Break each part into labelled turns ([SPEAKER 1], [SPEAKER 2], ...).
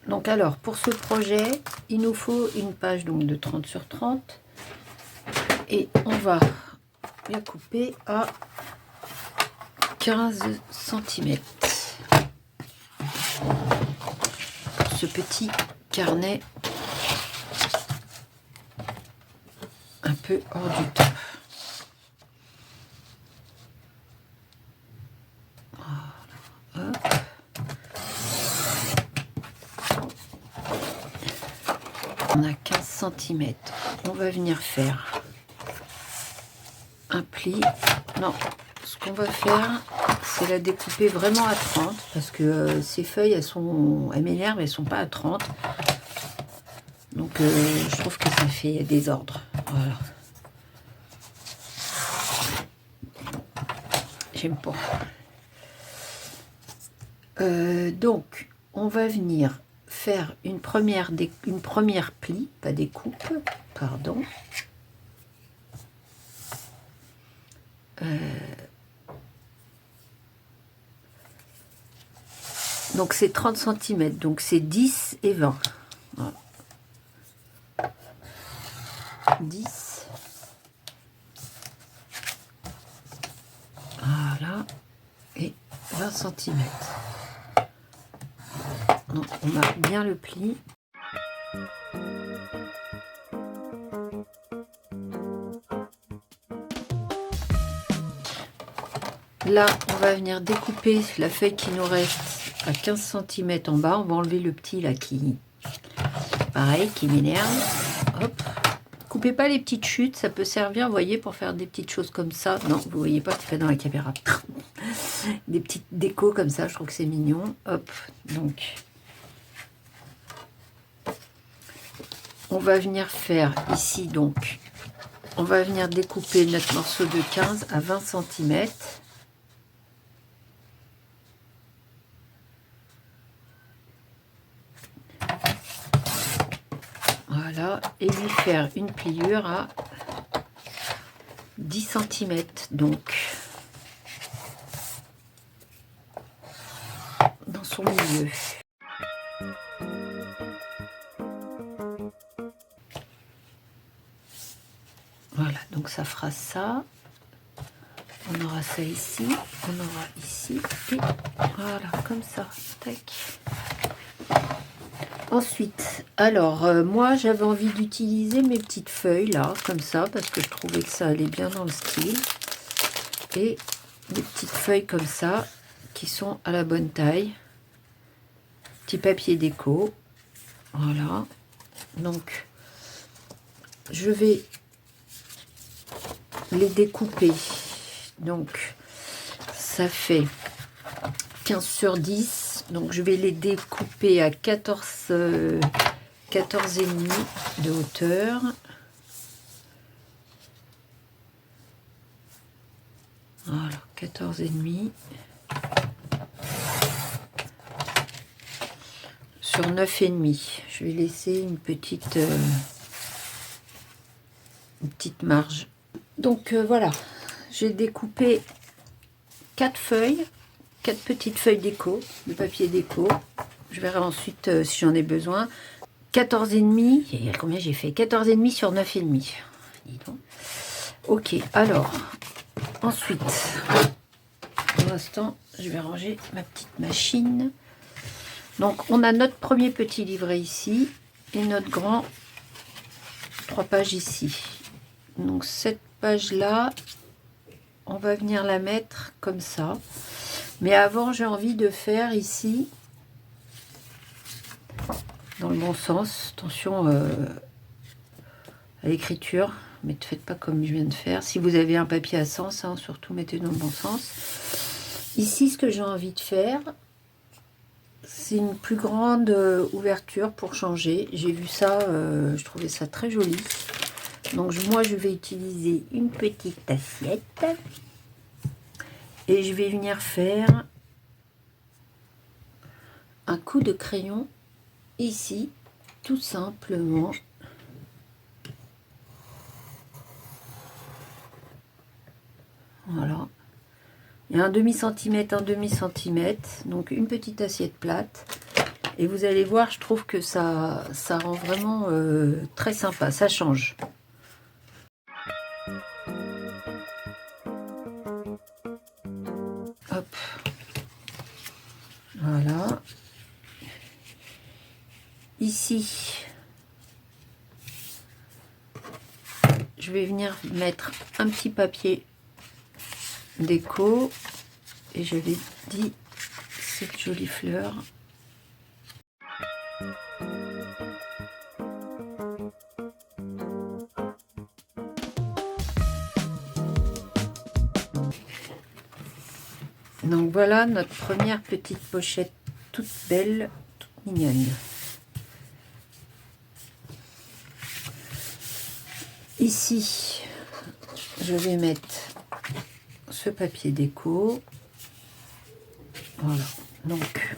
[SPEAKER 1] Donc alors, pour ce projet, il nous faut une page donc de 30 sur 30. Et on va la couper à 15 cm. Pour ce petit carnet un peu hors du temps. Voilà. Hop. On a 15 cm. On va venir faire un pli. Non, ce qu'on va faire, c'est la découper vraiment à 30 parce que ces feuilles, elles m'énervent, elles sont pas à 30. Donc je trouve que ça fait désordre. Voilà. J'aime pas. Donc on va venir faire une première pli, pas découpe, pardon. Donc c'est 30 cm, donc c'est 10 et 20. Voilà. 10. Voilà. Et 20 cm. Donc on marque bien le pli. Là, on va venir découper la feuille qui nous reste à 15 cm en bas. On va enlever le petit là qui, pareil, qui m'énerve. Hop. Coupez pas les petites chutes, ça peut servir, vous voyez, pour faire des petites choses comme ça. Non, vous voyez pas, c'est pas dans la caméra. Des petites décos comme ça, je trouve que c'est mignon. Hop, donc on va venir faire ici, donc on va venir découper notre morceau de 15 à 20 cm. Voilà, et lui faire une pliure à 10 cm, donc dans son milieu. Voilà, donc ça fera ça. On aura ça ici, on aura ici, et voilà, comme ça. Tac. Ensuite, alors, moi, j'avais envie d'utiliser mes petites feuilles, là, comme ça, parce que je trouvais que ça allait bien dans le style. Et des petites feuilles comme ça, qui sont à la bonne taille. Petit papier déco. Voilà. Donc, je vais les découper. Donc, ça fait 15 sur 10. Donc, je vais les découper à 14 et demi de hauteur. Voilà, 14 et demi. Sur 9 et demi. Je vais laisser une petite marge. Donc, voilà. J'ai découpé 4 feuilles. 4 petites feuilles déco, de papier déco. Je verrai ensuite si j'en ai besoin. 14 et demi. Et combien j'ai fait? 14 et demi sur 9 et demi. Dis donc. Ok, alors, ensuite, pour l'instant, je vais ranger ma petite machine. Donc, on a notre premier petit livret ici et notre grand 3 pages ici. Donc, cette page-là, on va venir la mettre comme ça. Mais avant, j'ai envie de faire ici, dans le bon sens, attention à l'écriture, mais ne faites pas comme je viens de faire. Si vous avez un papier à sens, hein, surtout mettez dans le bon sens. Ici, ce que j'ai envie de faire, c'est une plus grande ouverture pour changer. J'ai vu ça, je trouvais ça très joli. Donc moi, je vais utiliser une petite assiette. Et je vais venir faire un coup de crayon ici, tout simplement. Voilà. Il y a un demi-centimètre, donc une petite assiette plate. Et vous allez voir, je trouve que ça rend vraiment très sympa, ça change. Hop. Voilà. Ici, je vais venir mettre un petit papier déco. Et je l'ai dit, cette jolie fleur. Donc voilà notre première petite pochette toute belle, toute mignonne. Ici, je vais mettre ce papier déco. Voilà, donc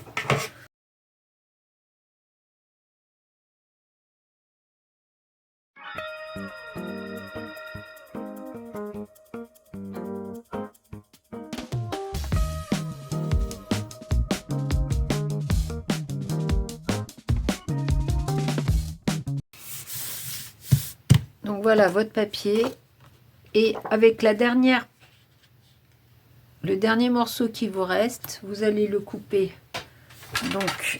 [SPEAKER 1] voilà votre papier. Et avec le dernier morceau qui vous reste, vous allez le couper. Donc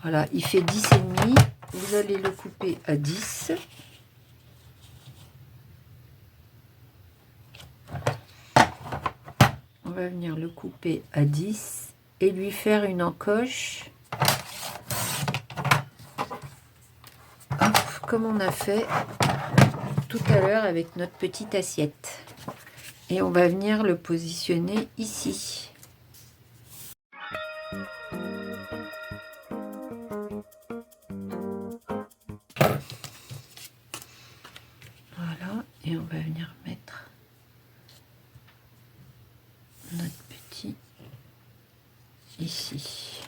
[SPEAKER 1] voilà, il fait 10,5. Vous allez le couper à 10. On va venir le couper à 10 et lui faire une encoche. Hop, comme on a fait tout à l'heure avec notre petite assiette. Et on va venir le positionner ici. Voilà, et on va venir mettre notre petit ici.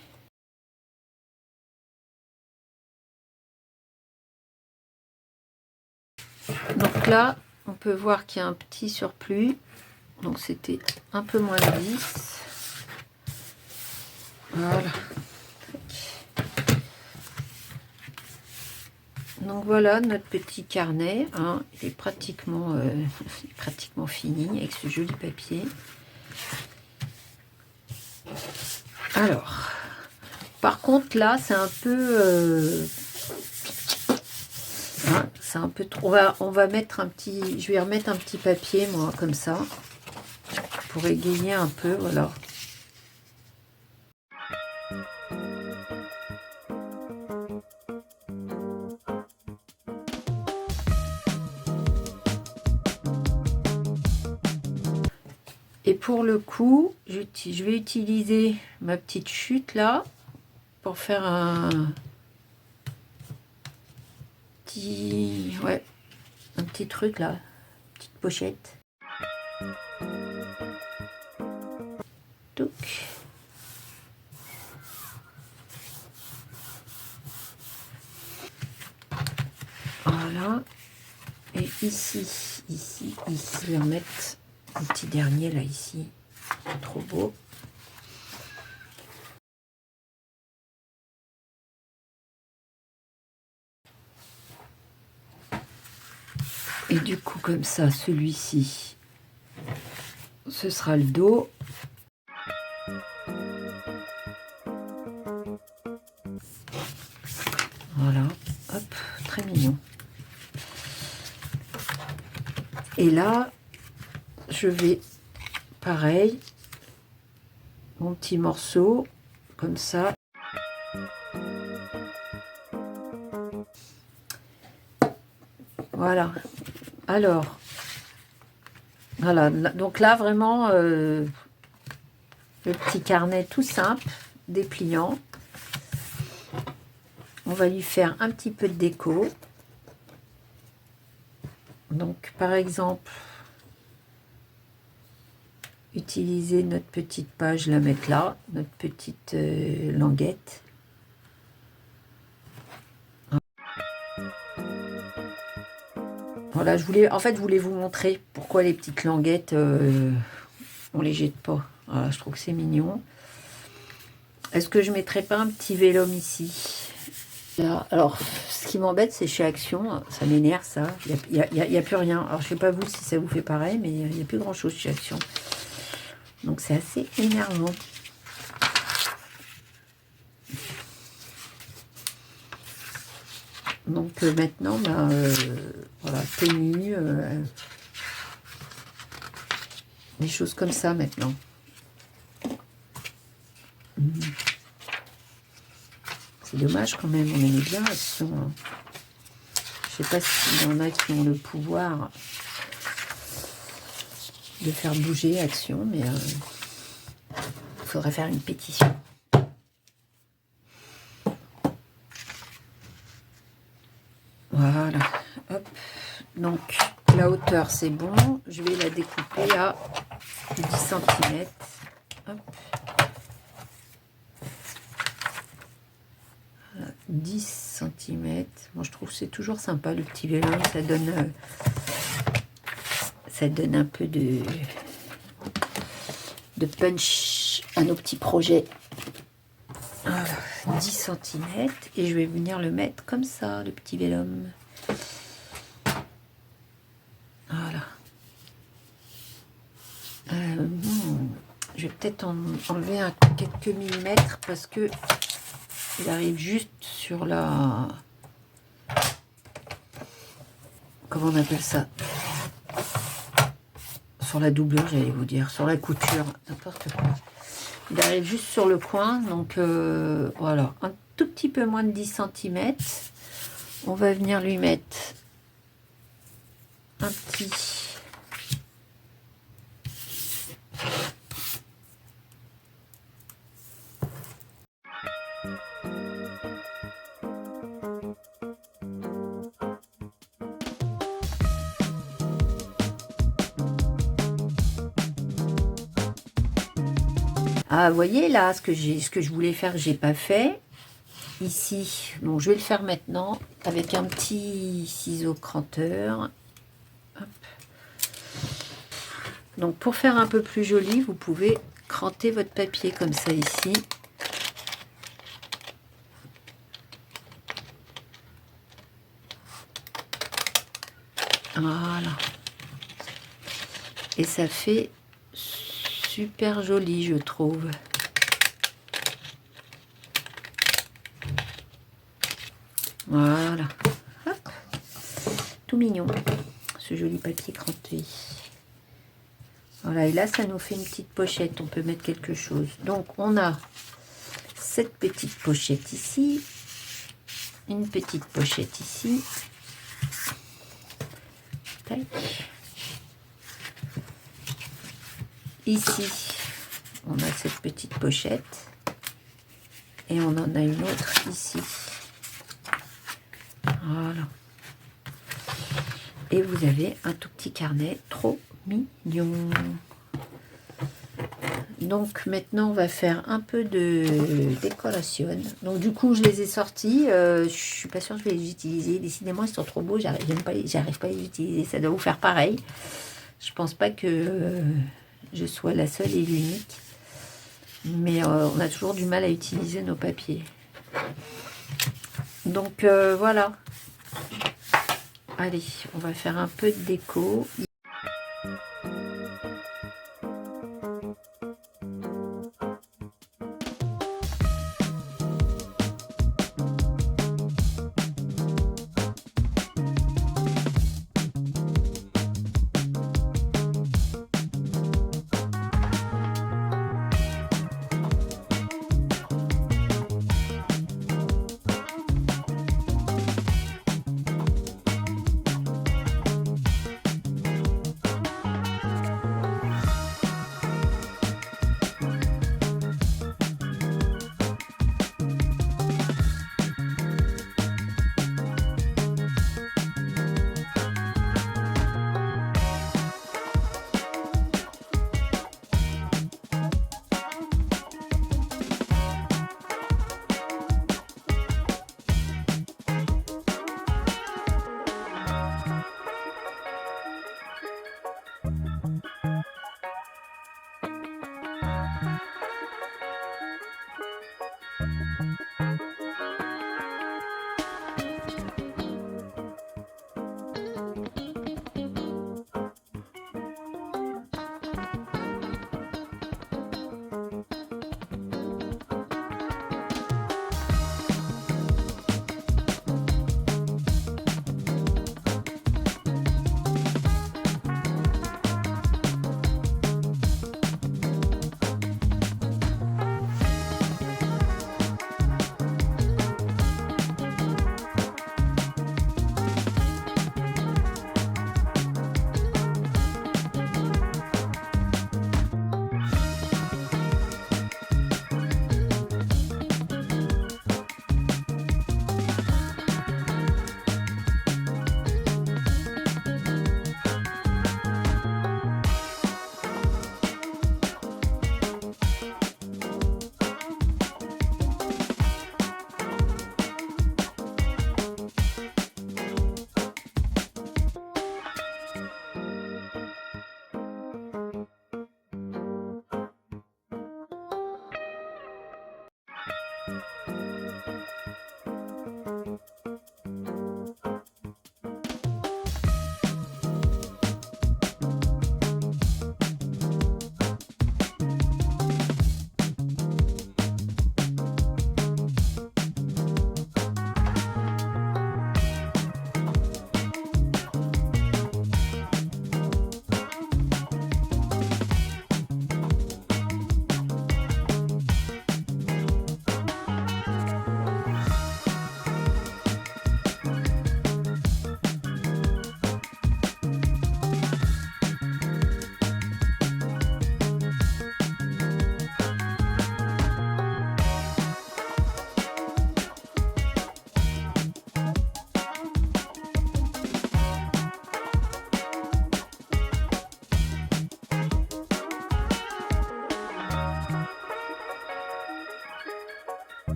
[SPEAKER 1] Donc là, on peut voir qu'il y a un petit surplus. Donc c'était un peu moins de 10. Voilà. Donc voilà notre petit carnet, hein, il est pratiquement fini avec ce joli papier. Alors, par contre là c'est un peu, hein, c'est un peu trop. On va mettre un petit, je vais remettre un petit papier moi comme ça pour égayer un peu, voilà. Et pour le coup, je vais utiliser ma petite chute là pour faire un petit, ouais, un petit truc là, petite pochette. Touc. Voilà. Et ici, je vais remettre un petit dernier là ici. Trop beau. Et du coup, comme ça, celui-ci, ce sera le dos. Voilà, hop, très mignon. Et là, je vais, pareil, mon petit morceau, comme ça. Voilà. Alors, voilà. Donc là, vraiment, le petit carnet tout simple, dépliant. On va lui faire un petit peu de déco. Donc, par exemple, utiliser notre petite page, la mettre là, notre petite languette. Voilà, en fait, je voulais vous montrer pourquoi les petites languettes, on les jette pas. Voilà, je trouve que c'est mignon. Est-ce que je mettrais pas un petit vélum ici? Là, alors, ce qui m'embête, c'est chez Action, ça m'énerve ça. Il y a plus rien. Alors, je sais pas vous si ça vous fait pareil, mais il n'y a plus grand-chose chez Action. Donc, c'est assez énervant. Donc, maintenant, bah, voilà, tenue, des choses comme ça maintenant. C'est dommage quand même, on aimait bien Action. Hein. Je sais pas s'il y en a qui ont le pouvoir de faire bouger Action, mais il faudrait faire une pétition. Voilà. Hop. Donc, la hauteur, c'est bon. Je vais la découper à 10 cm. Hop. 10 cm. Moi, je trouve que c'est toujours sympa, le petit vélum. Ça donne un peu de punch à nos petits projets. Voilà, 10 cm. Et je vais venir le mettre comme ça, le petit vélum. Voilà. Je vais peut-être enlever quelques millimètres parce que il arrive juste sur la... Comment on appelle ça? Sur la doublure, j'allais vous dire. Sur la couture, n'importe quoi. Il arrive juste sur le coin. Donc, voilà. Un tout petit peu moins de 10 cm. On va venir lui mettre un petit... Ah, vous voyez là, ce que je voulais faire, que j'ai pas fait. Ici, bon, je vais le faire maintenant avec un petit ciseau cranteur. Hop. Donc, pour faire un peu plus joli, vous pouvez cranter votre papier comme ça ici. Voilà. Et ça fait super joli, je trouve. Voilà. Hop. Tout mignon, ce joli papier cranté. Voilà, et là, ça nous fait une petite pochette. On peut mettre quelque chose. Donc, on a cette petite pochette ici. Une petite pochette ici. Tac. Ici, on a cette petite pochette. Et on en a une autre ici. Voilà. Et vous avez un tout petit carnet trop mignon. Donc maintenant on va faire un peu de décoration. Donc du coup je les ai sortis. Je suis pas sûre que je vais les utiliser. Décidément ils sont trop beaux. J'arrive pas à les utiliser. Ça doit vous faire pareil. Je pense pas que je sois la seule et l'unique. Mais on a toujours du mal à utiliser nos papiers. Donc voilà. Allez, on va faire un peu de déco.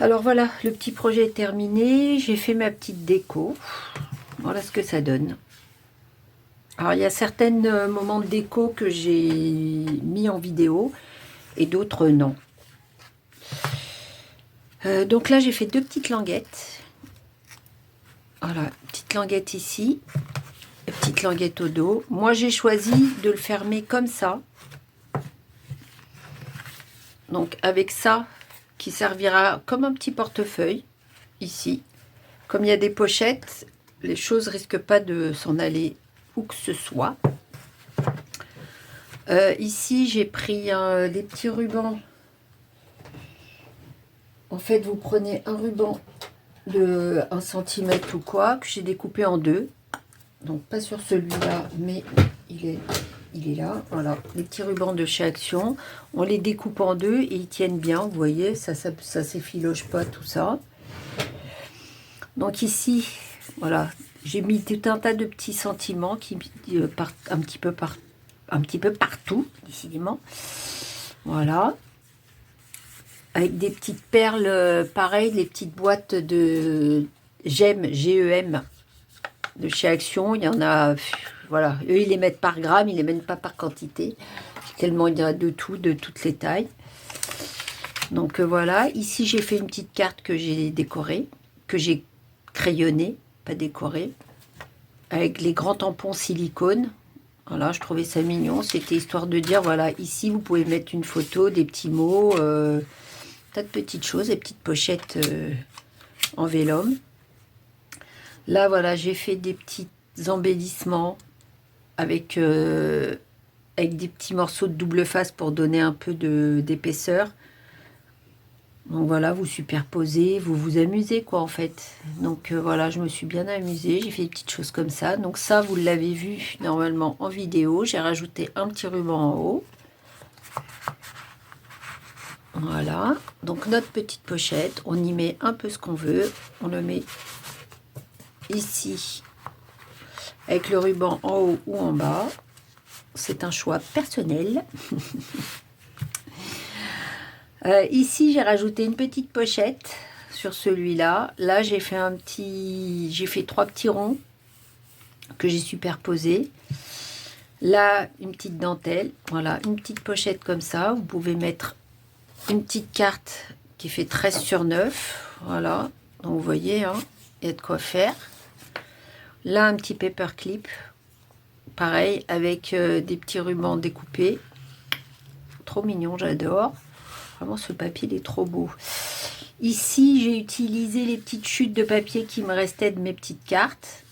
[SPEAKER 1] Alors voilà, le petit projet est terminé. J'ai fait ma petite déco. Voilà ce que ça donne. Alors il y a certains moments de déco que j'ai mis en vidéo et d'autres non. Donc là j'ai fait deux petites languettes. Voilà, petite languette ici, et petite languette au dos. Moi j'ai choisi de le fermer comme ça. Donc avec ça, qui servira comme un petit portefeuille, ici. Comme il y a des pochettes, les choses risquent pas de s'en aller où que ce soit. Ici, j'ai pris des petits rubans. En fait, vous prenez un ruban de 1 cm ou quoi, que j'ai découpé en deux. Donc, pas sur celui-là, mais il est là. Voilà, les petits rubans de chez Action. On les découpe en deux et ils tiennent bien. Vous voyez, ça s'effiloche pas, tout ça. Donc ici, Voilà, j'ai mis tout un tas de petits sentiments qui partent un petit peu partout, décidément. Voilà. Avec des petites perles, pareil, les petites boîtes de GEM, G-E-M, de chez Action. Il y en a, voilà, eux ils les mettent par gramme, ils les mettent pas par quantité. Tellement il y a de tout, de toutes les tailles. Donc voilà, ici j'ai fait une petite carte que j'ai décorée, que j'ai crayonnée, pas décorée, avec les grands tampons silicone. Voilà, je trouvais ça mignon. C'était histoire de dire, voilà, ici vous pouvez mettre une photo, des petits mots, tas de petites choses, des petites pochettes en vélum. Là, voilà, j'ai fait des petits embellissements avec, avec des petits morceaux de double face pour donner un peu d'épaisseur. Donc voilà, vous superposez, vous vous amusez quoi en fait. Donc voilà, je me suis bien amusée, j'ai fait des petites choses comme ça. Donc ça, vous l'avez vu normalement en vidéo. J'ai rajouté un petit ruban en haut. Voilà, donc notre petite pochette, on y met un peu ce qu'on veut. On le met ici avec le ruban en haut ou en bas. C'est un choix personnel. Ici, j'ai rajouté une petite pochette sur celui-là. Là, j'ai fait trois petits ronds que j'ai superposés. Là, une petite dentelle. Voilà, une petite pochette comme ça. Vous pouvez mettre une petite carte qui fait 13 sur 9. Voilà, donc vous voyez, hein, il y a de quoi faire. Là, un petit paperclip. Pareil, avec des petits rubans découpés. Trop mignon, j'adore. Vraiment, ce papier, il est trop beau. Ici, j'ai utilisé les petites chutes de papier qui me restaient de mes petites cartes.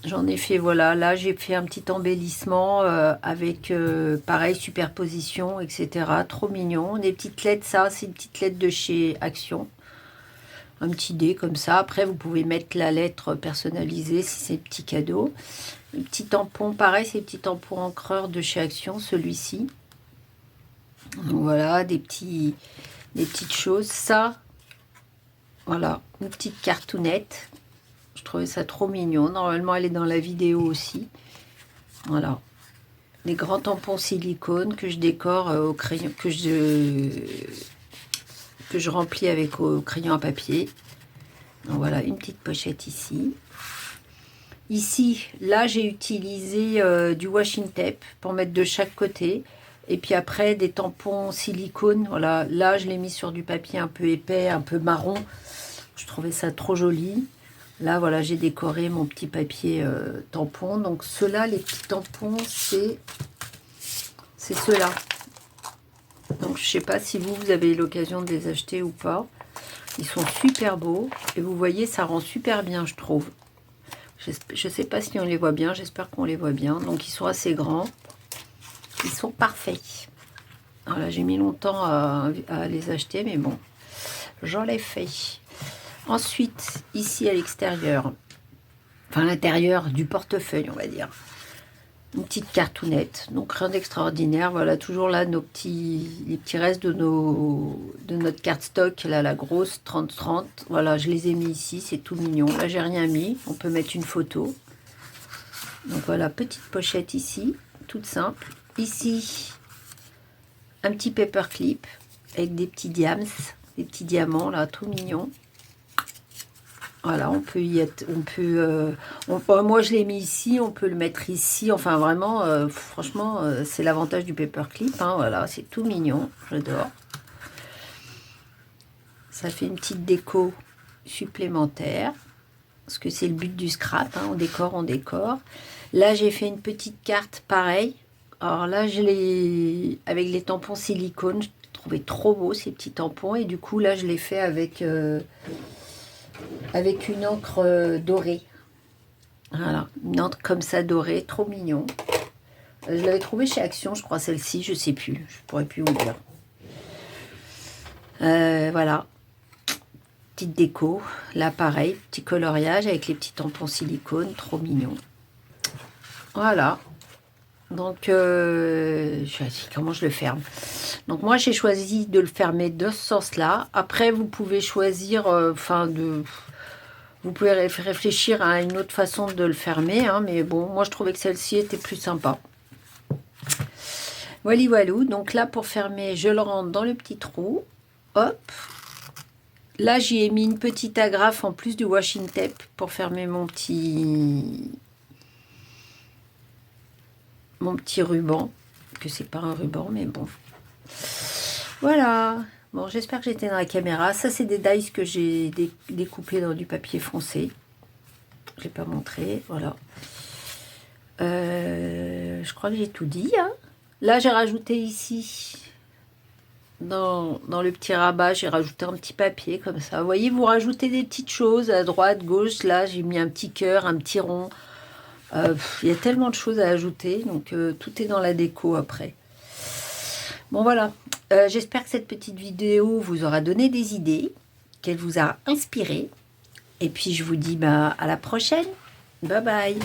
[SPEAKER 1] J'en ai fait, voilà. Là, j'ai fait un petit embellissement avec, pareil, superposition, etc. Trop mignon. Des petites lettres, ça, c'est une petite lettre de chez Action. Un petit dé comme ça. Après, vous pouvez mettre la lettre personnalisée si c'est petit cadeau. Un petit tampon, pareil, c'est des petits tampons encreurs de chez Action, celui-ci. Donc voilà, des petites choses. Ça, voilà, une petite cartoonette. Je trouvais ça trop mignon. Normalement, elle est dans la vidéo aussi. Voilà. Les grands tampons silicone que je décore au crayon, que je remplis avec au crayon à papier. Donc voilà, une petite pochette ici. Ici, là, j'ai utilisé du washing tape pour mettre de chaque côté. Et puis après, des tampons silicone. Voilà, là, je l'ai mis sur du papier un peu épais, un peu marron. Je trouvais ça trop joli. Là, voilà, j'ai décoré mon petit papier tampon. Donc, ceux-là, les petits tampons, c'est ceux-là. Donc, je ne sais pas si vous avez l'occasion de les acheter ou pas. Ils sont super beaux. Et vous voyez, ça rend super bien, je trouve. Je ne sais pas si on les voit bien. J'espère qu'on les voit bien. Donc, ils sont assez grands. Ils sont parfaits. Voilà, j'ai mis longtemps à les acheter, mais bon, j'en ai fait. Ensuite, ici à l'extérieur, enfin à l'intérieur du portefeuille, on va dire, une petite cartoonette. Donc rien d'extraordinaire. Voilà, toujours là les petits restes de notre cardstock, là la grosse 30-30. Voilà, je les ai mis ici, c'est tout mignon. Là, j'ai rien mis. On peut mettre une photo. Donc voilà, petite pochette ici, toute simple. Ici, un petit paperclip avec des petits diamants là, tout mignons. Voilà, on peut y être, moi je l'ai mis ici, on peut le mettre ici. Enfin vraiment, franchement, c'est l'avantage du paperclip. Hein, voilà, c'est tout mignon, j'adore. Ça fait une petite déco supplémentaire, parce que c'est le but du scrap. Hein, on décore, on décore. Là, j'ai fait une petite carte pareil. Alors là, avec les tampons silicone, je trouvais trop beau ces petits tampons. Et du coup, là, je l'ai fait avec une encre dorée. Voilà, une encre comme ça dorée, trop mignon. Je l'avais trouvée chez Action, je crois, celle-ci, je sais plus. Je pourrais plus vous dire. Voilà. Petite déco. Là, pareil, petit coloriage avec les petits tampons silicone, trop mignon. Voilà. Donc, comment je le ferme? Donc, moi, j'ai choisi de le fermer de ce sens-là. Après, vous pouvez choisir, Vous pouvez réfléchir à une autre façon de le fermer, hein, mais bon, moi je trouvais que celle-ci était plus sympa. Voilà, voilà. Donc là, pour fermer, je le rentre dans le petit trou. Hop. Là, j'y ai mis une petite agrafe en plus du washing tape pour fermer mon petit ruban. Que c'est pas un ruban, mais bon. Voilà. Bon, j'espère que j'étais dans la caméra. Ça, c'est des dies que j'ai découpés dans du papier foncé. Je l'ai pas montré. Voilà. Je crois que j'ai tout dit. Hein. Là, j'ai rajouté ici, dans le petit rabat, j'ai rajouté un petit papier comme ça. Vous voyez, vous rajoutez des petites choses à droite, gauche. Là, j'ai mis un petit cœur, un petit rond. Il y a tellement de choses à ajouter. Donc, tout est dans la déco après. Bon, voilà. J'espère que cette petite vidéo vous aura donné des idées, qu'elle vous a inspiré. Et puis, je vous dis à la prochaine. Bye bye.